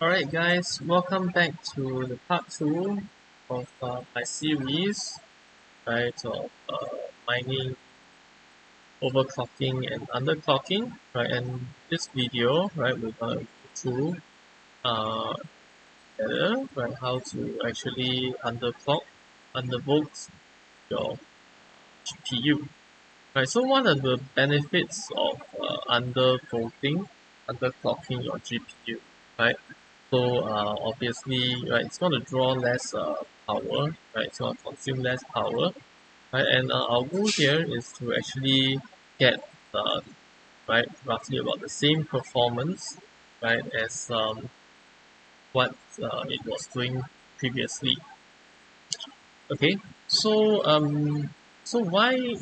Alright guys, welcome back to the part 2 of my series, right, of mining, overclocking and underclocking, right, and this video, right, we're going to go through uh, together, right, how to actually undervolt your GPU. Right, so one of the benefits of undervolting, underclocking your GPU, right? So obviously, right, it's going to draw less power, right? It's going to consume less power, right? And our goal here is to actually get right, roughly about the same performance, right, as what it was doing previously. Okay, so so why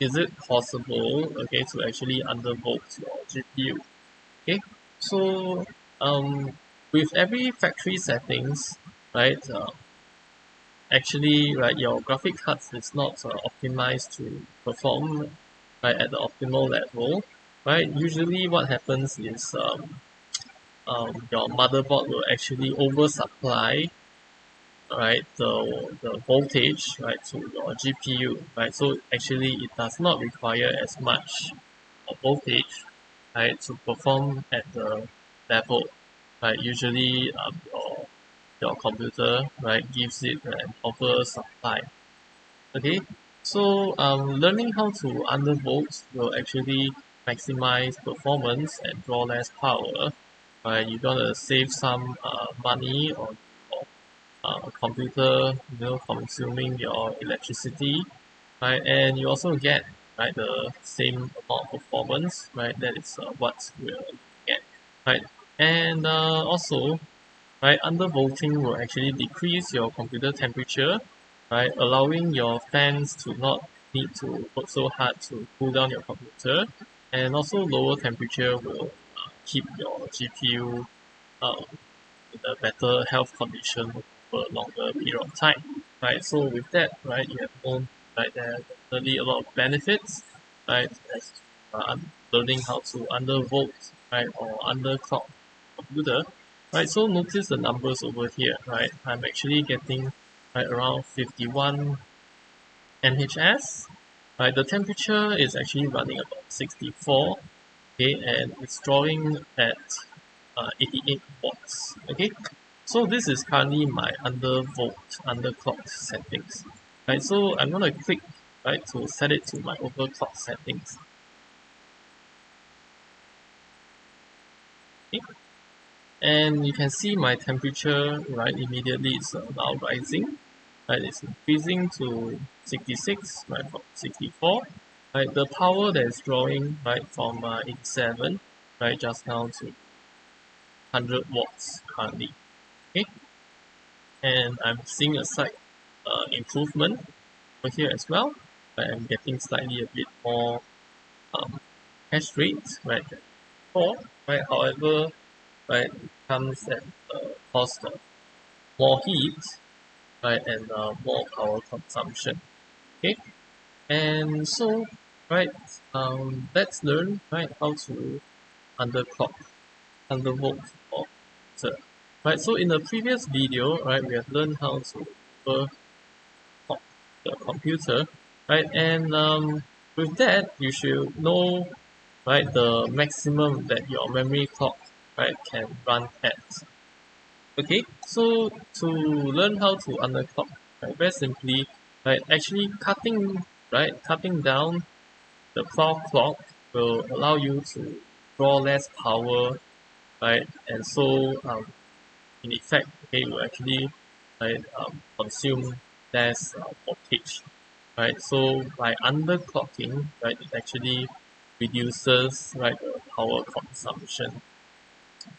is it possible, okay, to actually undervolt your GPU? Okay, so with every factory settings, right, actually, right, your graphic card is not optimized to perform right at the optimal level, right? Usually, what happens is your motherboard will actually oversupply right the voltage right to your GPU, right? So actually, it does not require as much voltage right to perform at the level right. Usually, your computer right gives it an oversupply. Okay, so learning how to undervolt will actually maximize performance and draw less power. Right, you're gonna save some money on your computer, consuming your electricity, right? And you also get right the same amount of performance, right? That is what we're looking at, right? And also, right, undervolting will actually decrease your computer temperature, right, allowing your fans to not need to work so hard to cool down your computer, and also lower temperature will keep your GPU in a better health condition for a longer period of time, right? So with that, right, you have known right there are definitely a lot of benefits, right, as learning how to undervolt, right, or underclock computer, right? So notice the numbers over here, right? I'm actually getting right around 51 NHS, right? The temperature is actually running about 64, okay, and it's drawing at 88 watts, okay. So this is currently my underclock settings, right? So I'm gonna click right to set it to my overclock settings. Okay. And you can see my temperature right immediately is now rising, right? It's increasing to 66, right, from 64, right? The power that is drawing right from 87, right, just now to 100 watts currently, okay. And I'm seeing a slight improvement over here as well. I'm getting slightly a bit more hash rate, right? Before, right? However, right, it comes at the cost of more heat, right, and more power consumption. Okay, and so, right, let's learn right how to underclock, undervolt or computer. Right, so in the previous video, right, we have learned how to overclock the computer, right, and with that, you should know right the maximum that your memory clock right can run at. Okay, so to learn how to underclock, right, very simply, right, actually cutting down the floor clock will allow you to draw less power, right, and so in effect, okay, will actually right consume less voltage, right. So by underclocking, right, it actually reduces right the power consumption.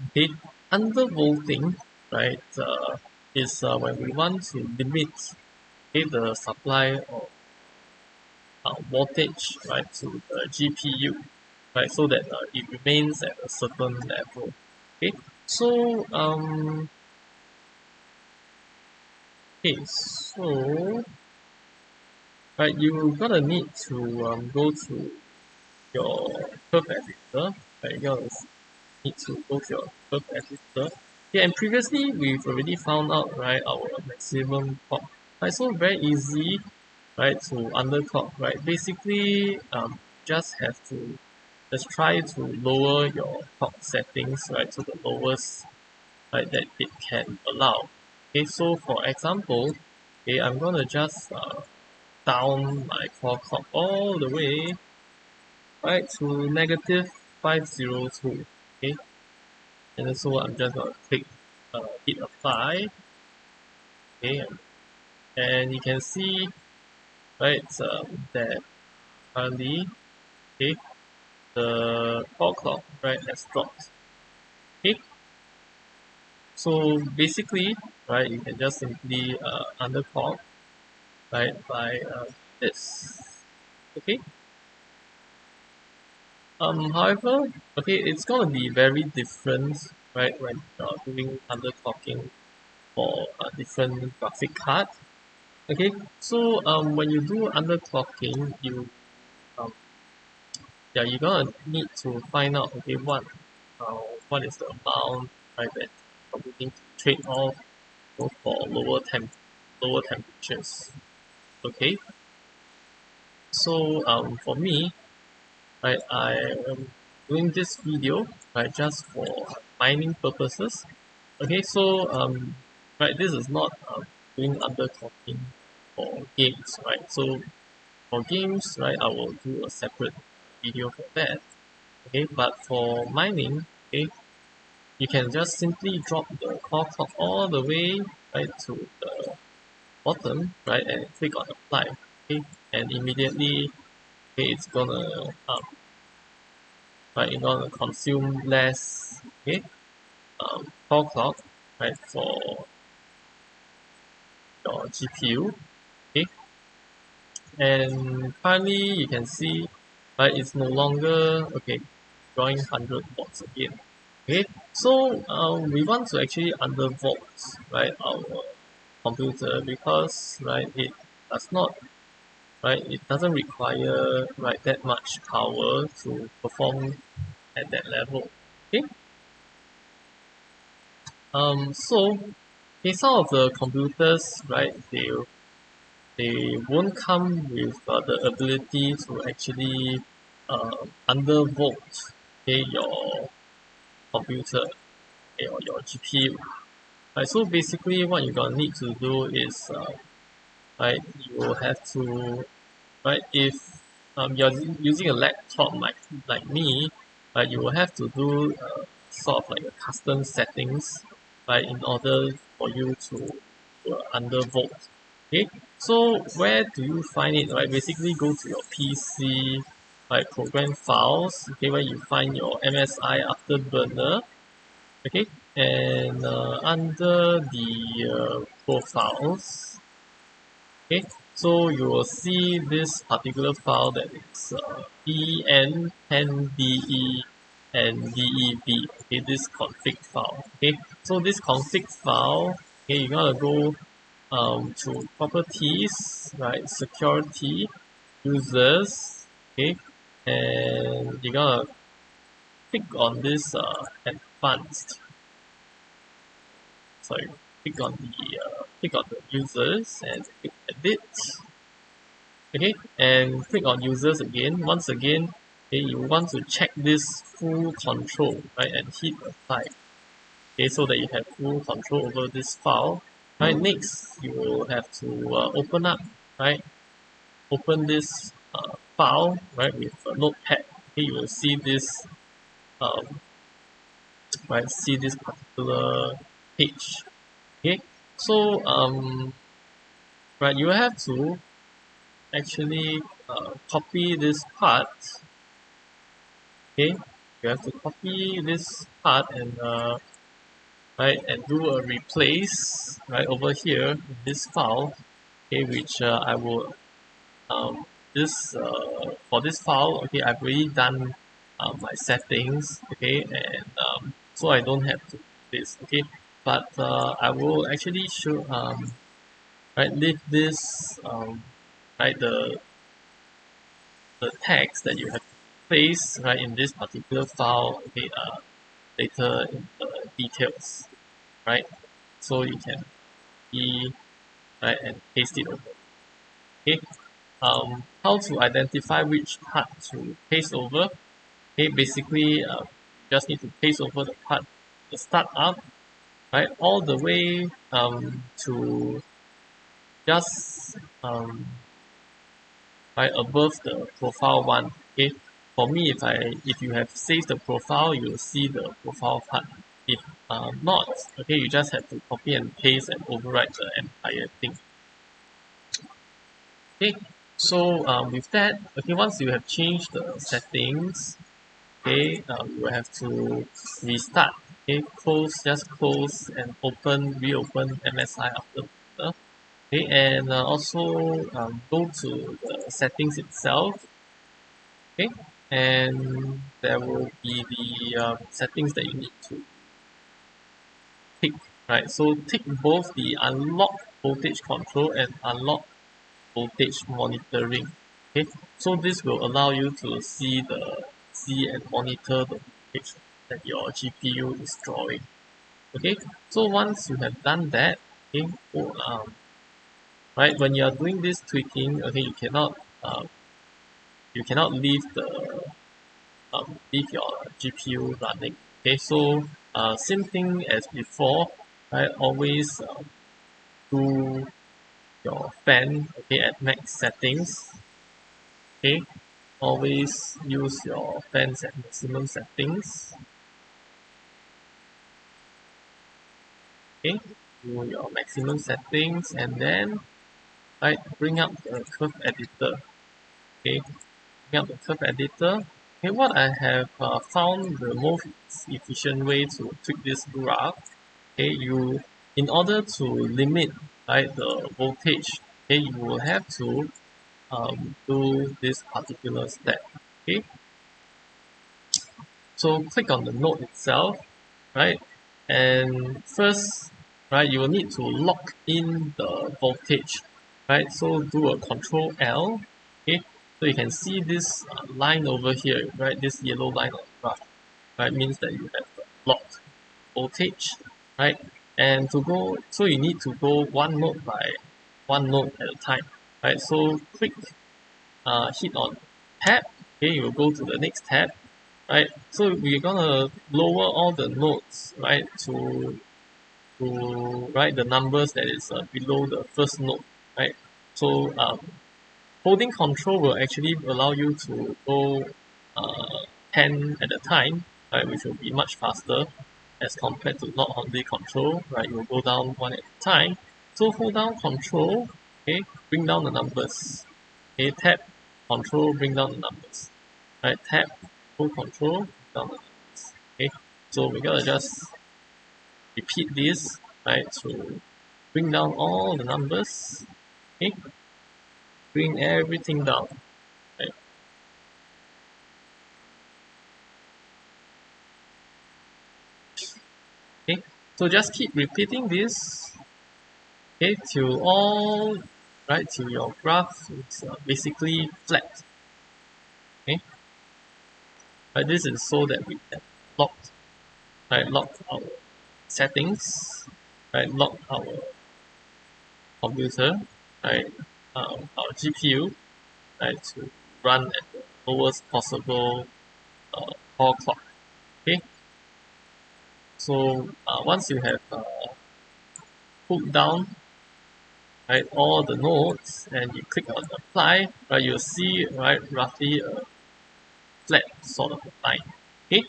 Okay, undervolting, right, is when we want to limit okay, the supply of voltage right to the GPU, right, so that it remains at a certain level. Okay, so so right, you're gonna need to go to your curve editor. Right, you're gonna need to go to your curve editor. Yeah, and previously we've already found out, right, our maximum clock. Right, so very easy, right, to underclock, right? Basically, just have to just try to lower your clock settings, right, to the lowest, right, that it can allow. Okay, so for example, okay, I'm gonna just down my core clock all the way, right, to negative 502. Okay, and then so I'm just gonna click hit apply. Okay, and you can see, right, that currently, okay, the core clock, right, has dropped. Okay, so basically, right, you can just simply underclock, right, by this. Okay. However, okay, it's gonna be very different, right, when you're doing underclocking for a different graphic card. Okay, so when you do underclocking, um, yeah, you're gonna need to find out, okay, what is the amount, right, that you need to trade off for lower temperatures. Okay, so for me, right, I am doing this video, right, just for mining purposes. Okay, so right, this is not doing underclocking for games, right? So for games, right, I will do a separate video for that. Okay, but for mining, okay, you can just simply drop the core clock all the way, right, to the bottom, right, and click on apply. Okay, and immediately, okay, it's gonna right, it's gonna consume less, okay, core clock, right, for your GPU. Okay, and finally you can see, right, it's no longer okay drawing 100 watts again. Okay, so we want to actually undervolt, right, our computer because, right, it does not, right, it doesn't require, right, that much power to perform at that level. Okay, so okay, some of the computers, right, they won't come with the ability to actually undervolt, okay, your computer, okay, or your GPU. Right, so basically what you're gonna need to do is right, you will have to, right, if you're using a laptop like me, right, you will have to do sort of like a custom settings, right, in order for you to undervolt. Okay, so where do you find it? Right, basically go to your PC, right, program files, okay, where you find your MSI Afterburner, okay, and under the profiles, okay, so you will see this particular file that is en10de and deb, okay, this config file, okay, so this config file, okay, you're gonna go to properties, right, security, users, okay, and you're gonna click on this advanced, sorry, click on the users and click edit, okay, and click on users again. Once again, okay, you want to check this full control, right, and hit apply, okay, so that you have full control over this file. Right, next you will have to open up, right, open this file, right, with a notepad. Okay, you will see this um, right, see this particular page. Okay, so right, you have to actually copy this part. Okay, you have to copy this part and right, and do a replace right over here in this file. Okay, which I will this for this file. Okay, I've already done my settings. Okay, and so I don't have to do this. Okay, but I will actually show right, leave this right, the text that you have placed right in this particular file, okay, later in the details. right? So you can see, right, and paste it over. Okay. How to identify which part to paste over? Okay, basically, just need to paste over the part to start up, right, all the way to just right above the profile one. Okay, for me, if you have saved the profile, you will see the profile part. If not, okay, you just have to copy and paste and overwrite the entire thing. Okay, so with that, okay, once you have changed the settings, okay, you will have to restart. Okay, just close and reopen MSI after. Okay, and also go to the settings itself. Okay, and there will be the settings that you need to tick, right? So tick both the unlock voltage control and unlock voltage monitoring. Okay, so this will allow you to see and monitor the voltage that your GPU is drawing. Okay, so once you have done that, okay, right, when you are doing this tweaking, okay, you cannot leave your GPU running. Okay, so same thing as before, right? Always do your fan, okay, at max settings. Okay, always use your fans at maximum settings. Okay, do your maximum settings and then right bring up the curve editor. Okay, bring up the curve editor. Okay, what I have found the most efficient way to tweak this graph. Okay, you in order to limit right the voltage, okay, you will have to do this particular step. Okay, so click on the node itself, right? And first, right, you will need to lock in the voltage, right? So do a Control L, okay? So you can see this line over here, right? This yellow line on the graph, right? Means that you have locked voltage, right? And to go, so you need to go one node by one node at a time, right? So hit on tab, okay? You will go to the next tab, right? So we're gonna lower all the nodes, right, to write the numbers that is below the first node, right? So holding control will actually allow you to go 10 at a time, right, which will be much faster as compared to not holding control, right? You will go down one at a time. So hold down control, okay, bring down the numbers. Okay, tap control, bring down the numbers. Right, tap, hold control, down the numbers. Okay, so we're gonna just repeat this, right, to bring down all the numbers. Okay, bring everything down. Right. Okay, so just keep repeating this. Okay, till all right, till your graph is basically flat. Okay, but this is so that we can lock our settings, right, lock our computer, right, our GPU, right, to run at the lowest possible core clock. Okay, so once you have put down right all the nodes and you click on apply, right, you'll see right roughly a flat sort of line. Okay,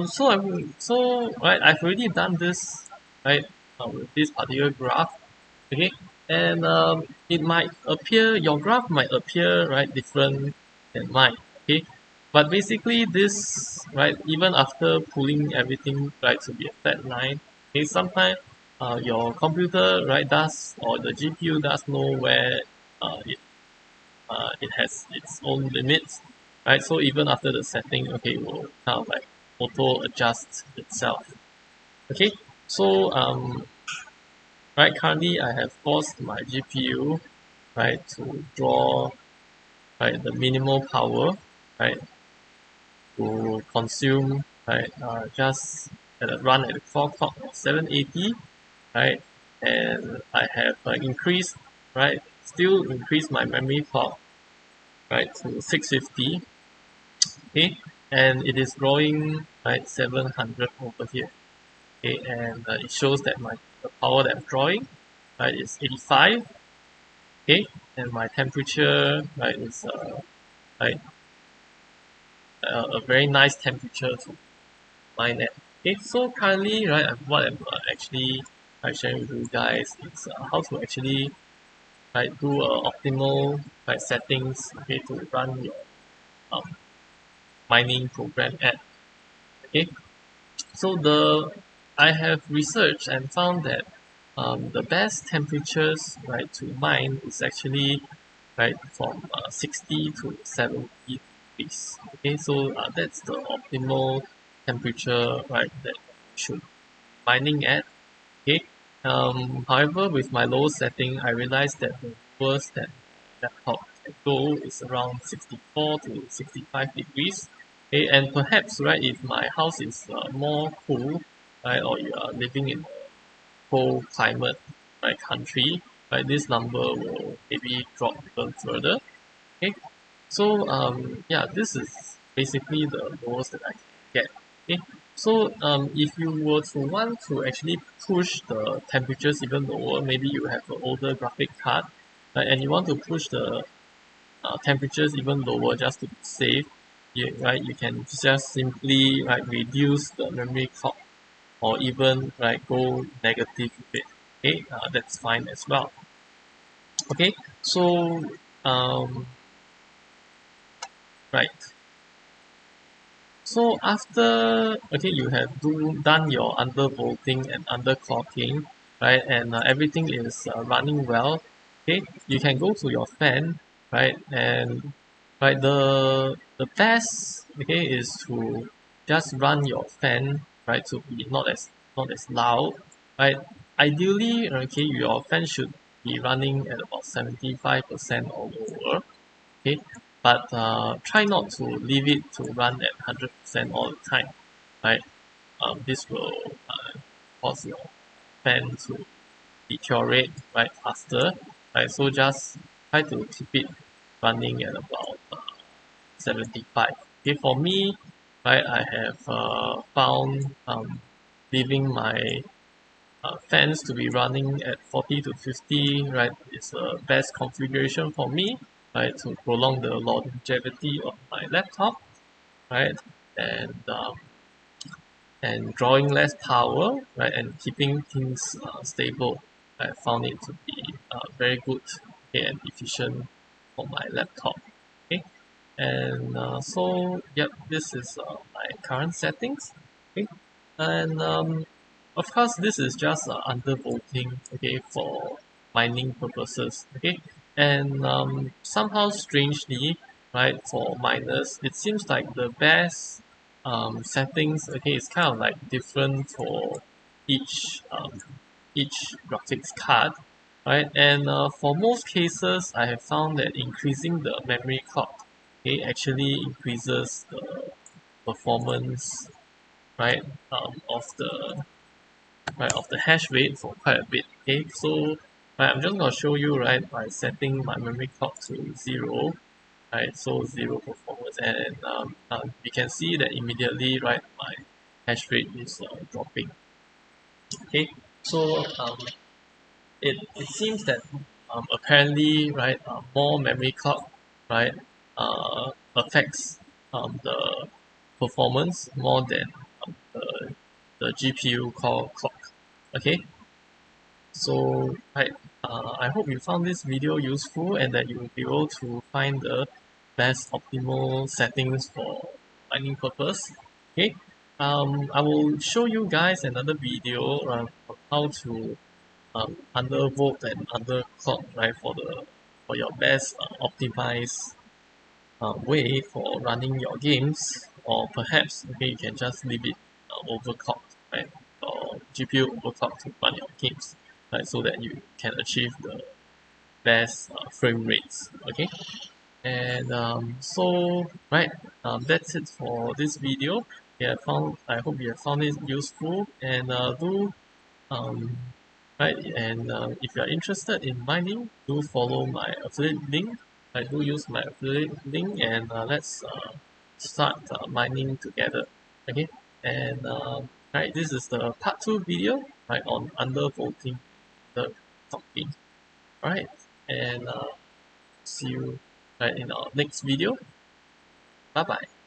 so right, I've already done this right with this particular graph. Okay, and it might appear your graph might appear right different than mine. Okay, but basically this right even after pulling everything right to be a flat line, okay, sometimes your computer right does or the GPU does know where it has its own limits, right? So even after the setting, okay, it will kind of like auto adjust itself. Okay, so right currently I have forced my GPU right to draw right the minimal power right to consume right just run at the core clock of 780, right? And I have increased, right? Still increased my memory clock, right, to 650, okay? And it is drawing, right, 700 over here, okay? And it shows that the power that I'm drawing, right, is 85, okay? And my temperature, right, is right, a very nice temperature to mine at. Okay, so currently, right, what I'm actually sharing with you guys is how to actually do optimal settings, okay, to run your um, mining program at. Okay, so I have researched and found that the best temperatures, right, to mine is actually right from 60 to 70 degrees. Okay, so that's the optimal temperature, right, that you should mining at. Okay. However, with my low setting, I realized that the worst that laptop can go is around 64 to 65 degrees. Okay, and perhaps, right, if my house is more cool, right, or you are living in a cold climate, right, country, right, this number will maybe drop even further. Okay, so yeah, this is basically the lowest that I can get. Okay, so if you were to want to actually push the temperatures even lower, maybe you have an older graphic card, right, and you want to push the temperatures even lower just to be safe, you can just simply reduce the memory clock or even go negative with it. Okay, that's fine as well. Okay, so um, right. So after you have done your undervolting and underclocking, right, and everything is running well, okay, you can go to your fan, right, and the best is to just run your fan, right, to be not as loud, right. Ideally, okay, your fan should be running at about 75% or lower, okay, but try not to leave it to run at 100% all the time, right. This will cause your fan to deteriorate faster, right. So just try to keep it running at about 75. Okay, for me, right, I have found leaving my fans to be running at 40 to 50, right, is the best configuration for me, right, to prolong the longevity of my laptop, right, and drawing less power, right, and keeping things stable. I found it to be very good, okay, and efficient for my laptop. Okay, and so yep, this is my current settings. Okay, and of course this is just undervolting, okay, for mining purposes. Okay, and somehow strangely, right, for miners it seems like the best settings, okay, is kind of like different for each graphics card, right, and for most cases I have found that increasing the memory clock, okay, actually increases the performance, right, of the hash rate for quite a bit. Okay, so I'm just gonna show you, right, by setting my memory clock to 0, right, so 0 performance, and we can see that immediately, right, my hash rate is dropping. Okay, so it seems that apparently, right, more memory clock, right, affects the performance more than the GPU core clock. Okay, so I hope you found this video useful and that you will be able to find the best optimal settings for mining purpose. Okay, I will show you guys another video on how to undervolt and underclock, right, for your best optimized way for running your games, or perhaps okay, you can just leave it overclocked, right, or GPU overclocked to run your games, right, so that you can achieve the best frame rates. Okay, and so right, that's it for this video. I hope you have found it useful, and do right, and if you are interested in mining, do follow my affiliate link. I do use my affiliate link, and let's start mining together. Okay, and right, this is the part 2 video, right, on undervolting the talking. Alright, and see you right in our next video. Bye bye.